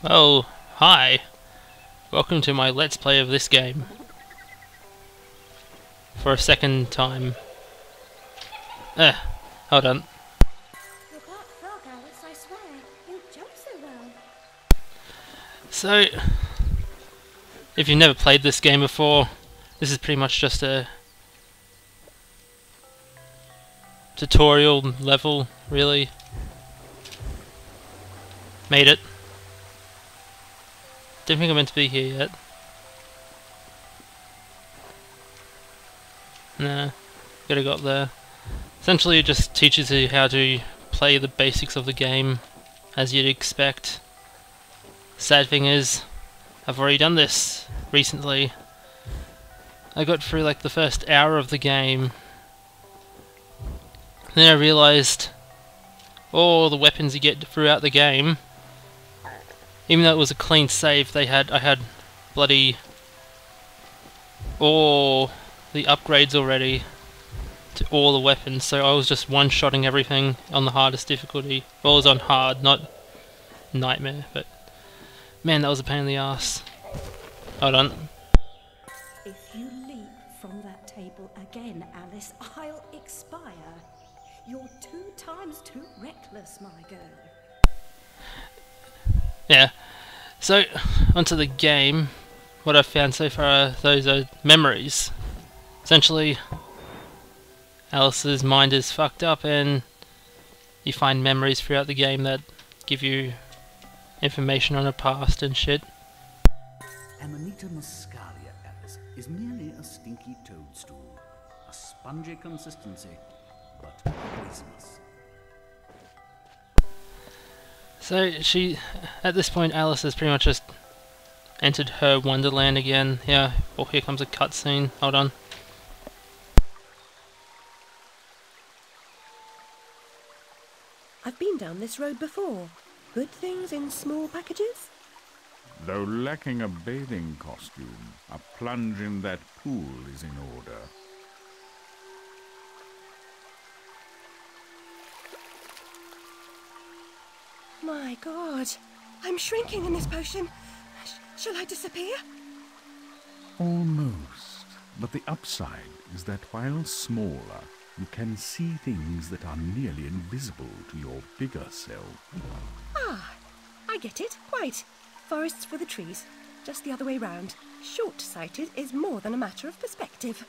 Oh, hi. Welcome to my Let's Play of this game. For a second time. Hold on. You're Black Frog, Alice, I swear. You jump so well. So, if you've never played this game before, this is pretty much just a tutorial level, really. Made it. Don't think I'm meant to be here yet. Nah, gotta go up there. Essentially it just teaches you how to play the basics of the game, as you'd expect. Sad thing is, I've already done this recently. I got through like the first hour of the game. Then I realised all the weapons you get throughout the game, even though it was a clean save, I had bloody all the upgrades already to all the weapons, so I was just one-shotting everything on the hardest difficulty. Well, it was on hard, not nightmare, but man, that was a pain in the ass. Hold on. If you leap from that table again, Alice, I'll expire. You're 2 times too reckless, my girl. Yeah, so onto the game. What I've found so far are those memories. Essentially, Alice's mind is fucked up and you find memories throughout the game that give you information on her past and shit. Amanita muscaria, Alice, is merely a stinky toadstool. A spongy consistency, but poisonous. So at this point Alice has pretty much just entered her Wonderland again. Yeah, well, here comes a cutscene. Hold on. I've been down this road before. Good things in small packages? Though lacking a bathing costume, a plunge in that pool is in order. My God, I'm shrinking in this potion. Shall I disappear? Almost. But the upside is that while smaller, you can see things that are nearly invisible to your bigger self. Ah, I get it, quite. Forests for the trees, just the other way round. Short-sighted is more than a matter of perspective.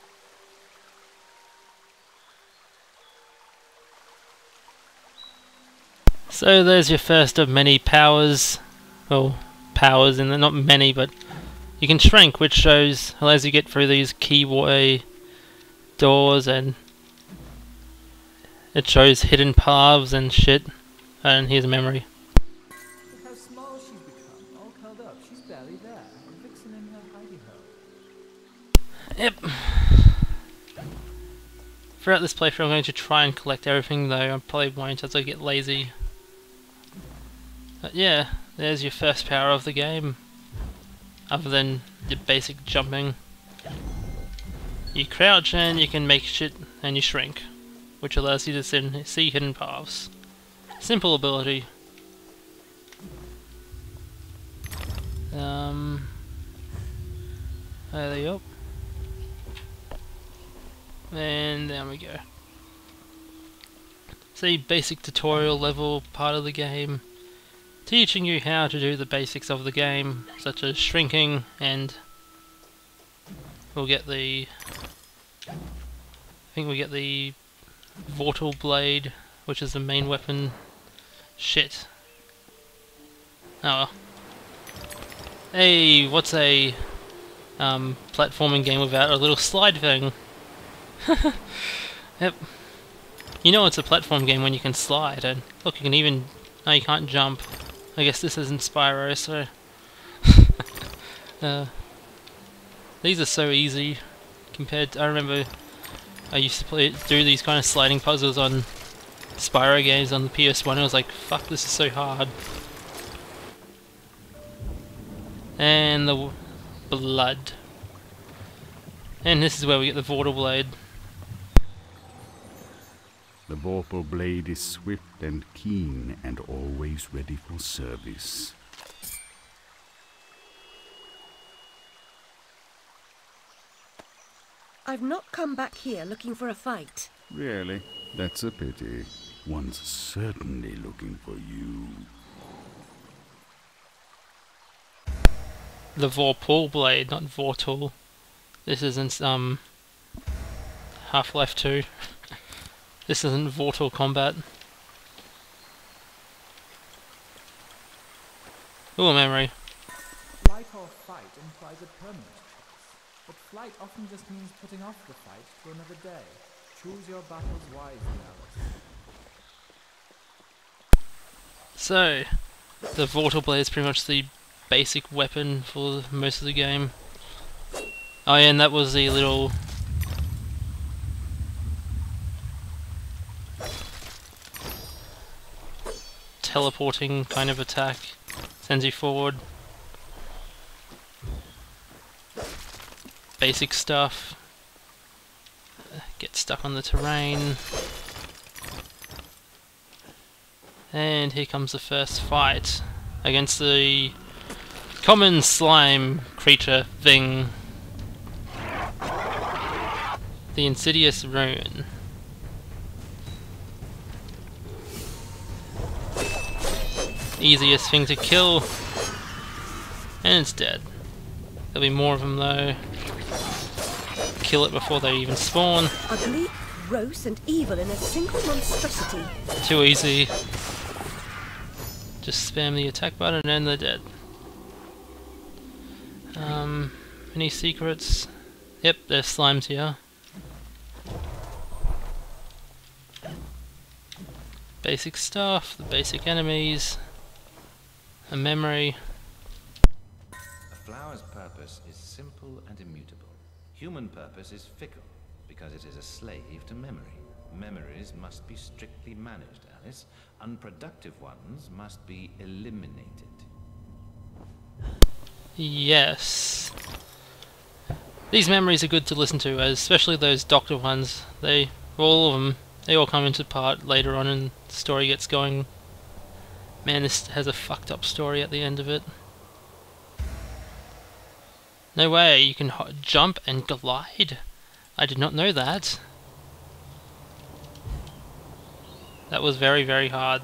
So there's your first of many powers. Well, powers, and they're not many, but you can shrink, which allows you to get through these keyway doors, and it shows hidden paths and shit. And here's a memory. Look how small she's become, all curled up. She's barely there. I'm fixing in her hidey hole. Yep. Throughout this playthrough I'm going to try and collect everything, though I probably won't as I get lazy. But yeah, there's your first power of the game. Other than your basic jumping. You crouch and you can make shit and you shrink, which allows you to see hidden paths. Simple ability. There you go. And there we go. It's a basic tutorial level part of the game, teaching you how to do the basics of the game, such as shrinking, and we'll get the... I think we get the Vorta Blade, which is the main weapon. Shit. Oh well. Hey, what's a platforming game without a little slide thing? Yep. You know it's a platform game when you can slide, and look, you can even... No, you can't jump. I guess this isn't Spyro, so... these are so easy compared to... I remember I used to do these kind of sliding puzzles on Spyro games on the PS1. I was like, fuck, this is so hard. And the blood. And this is where we get the Vorta Blade. The Vorta Blade is swift and keen and always ready for service. I've not come back here looking for a fight. Really? That's a pity. One's certainly looking for you. The Vorta Blade, not Vortal. This isn't Half-Life 2. This isn't Vortal combat. Ooh, memory. Flight or fight implies a permanent choice, but flight often just means putting off the fight to another day. Choose your battles wisely, Alice. So, the Vorta Blade is pretty much the basic weapon for most of the game. Oh yeah, and that was the little teleporting kind of attack. Sends you forward. Basic stuff. Get stuck on the terrain. And here comes the first fight against the common slime creature thing. The Insidious Road. Easiest thing to kill. And it's dead. There'll be more of them though. Kill it before they even spawn. Ugly, gross and evil in a single monstrosity. Too easy. Just spam the attack button and they're dead. Any secrets? Yep, there's slimes here. Basic stuff, the basic enemies, a memory. A flower's purpose is simple and immutable. Human purpose is fickle, because it is a slave to memory. Memories must be strictly managed, Alice. Unproductive ones must be eliminated. Yes. These memories are good to listen to, especially those doctor ones. All of them, they all come into part later on and the story gets going. Man, this has a fucked up story at the end of it. No way, you can jump and glide. I did not know that. That was very, very hard.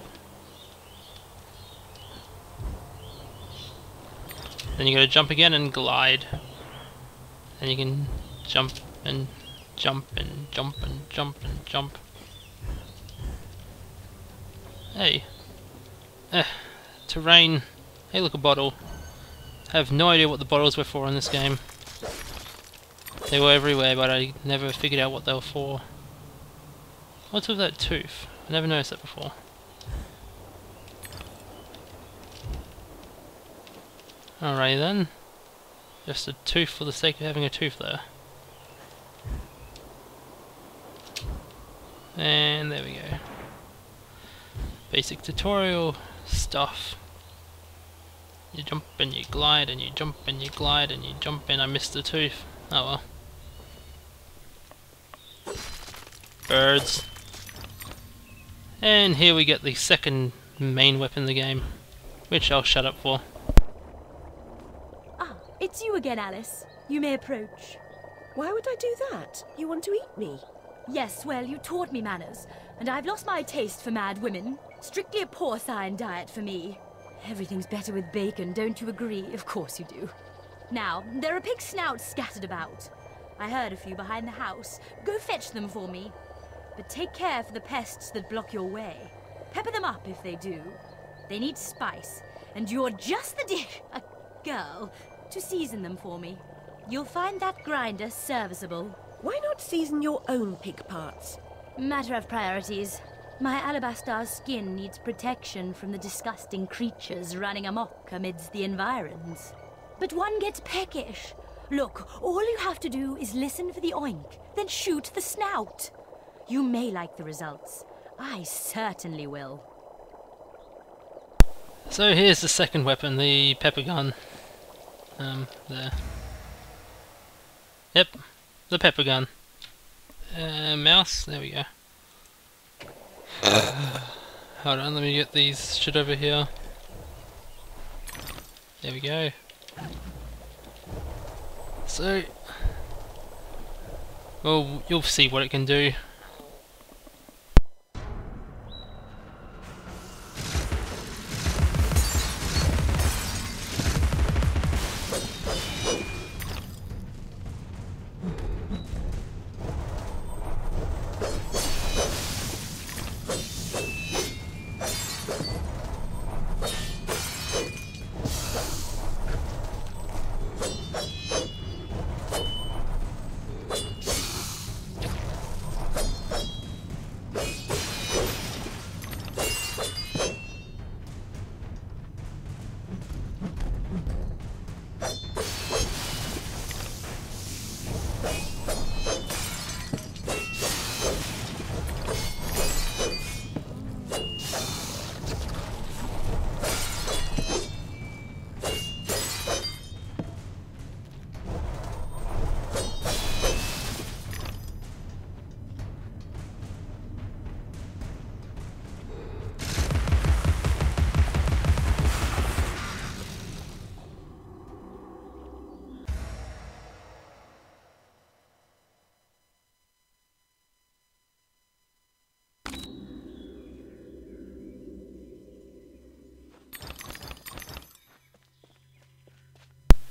Then you gotta jump again and glide. And you can jump and jump and jump and jump and jump. Hey. Terrain. Hey, look, a bottle. I have no idea what the bottles were for in this game. They were everywhere, but I never figured out what they were for. What's with that tooth? I never noticed that before. Alright then. Just a tooth for the sake of having a tooth there. And there we go. Basic tutorial stuff. You jump and you glide and you jump and you glide and you jump and I missed the tooth. Oh well. Birds. And here we get the second main weapon in the game, which I'll shut up for. Ah, it's you again, Alice. You may approach. Why would I do that? You want to eat me? Yes, well, you taught me manners, and I've lost my taste for mad women. Strictly a porcine diet for me. Everything's better with bacon, don't you agree? Of course you do. Now, there are pig snouts scattered about. I heard a few behind the house. Go fetch them for me. But take care for the pests that block your way. Pepper them up if they do. They need spice, and you're just the a girl to season them for me. You'll find that grinder serviceable. Why not season your own pig parts? Matter of priorities. My alabaster skin needs protection from the disgusting creatures running amok amidst the environs. But one gets peckish. Look, all you have to do is listen for the oink, then shoot the snout. You may like the results. I certainly will. So here's the second weapon, the pepper gun. There. Yep, the pepper gun. Mouse, there we go. Hold on, let me get these shit over here. There we go. So, Well, you'll see what it can do.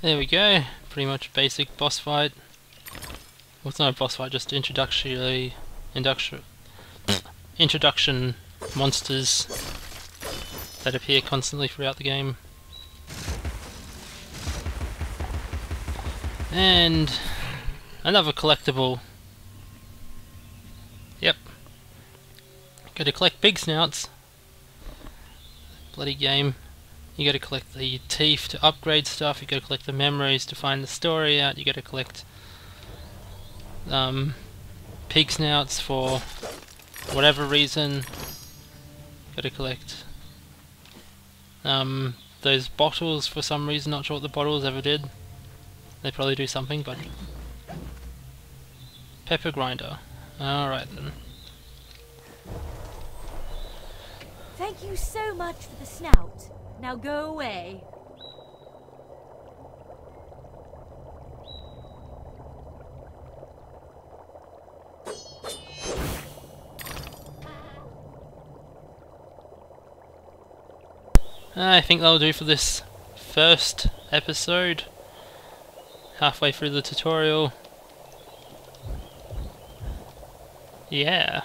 There we go, pretty much basic boss fight. Well, it's not a boss fight, just introduction monsters that appear constantly throughout the game. And another collectible. Yep. Gotta collect big snouts. Bloody game. You gotta collect the teeth to upgrade stuff, you gotta collect the memories to find the story out, you gotta collect pig snouts for whatever reason. Gotta collect those bottles for some reason, not sure what the bottles ever did. They probably do something, but... Pepper grinder. Alright then. Thank you so much for the snout. Now go away. I think that'll do for this first episode. Halfway through the tutorial. Yeah.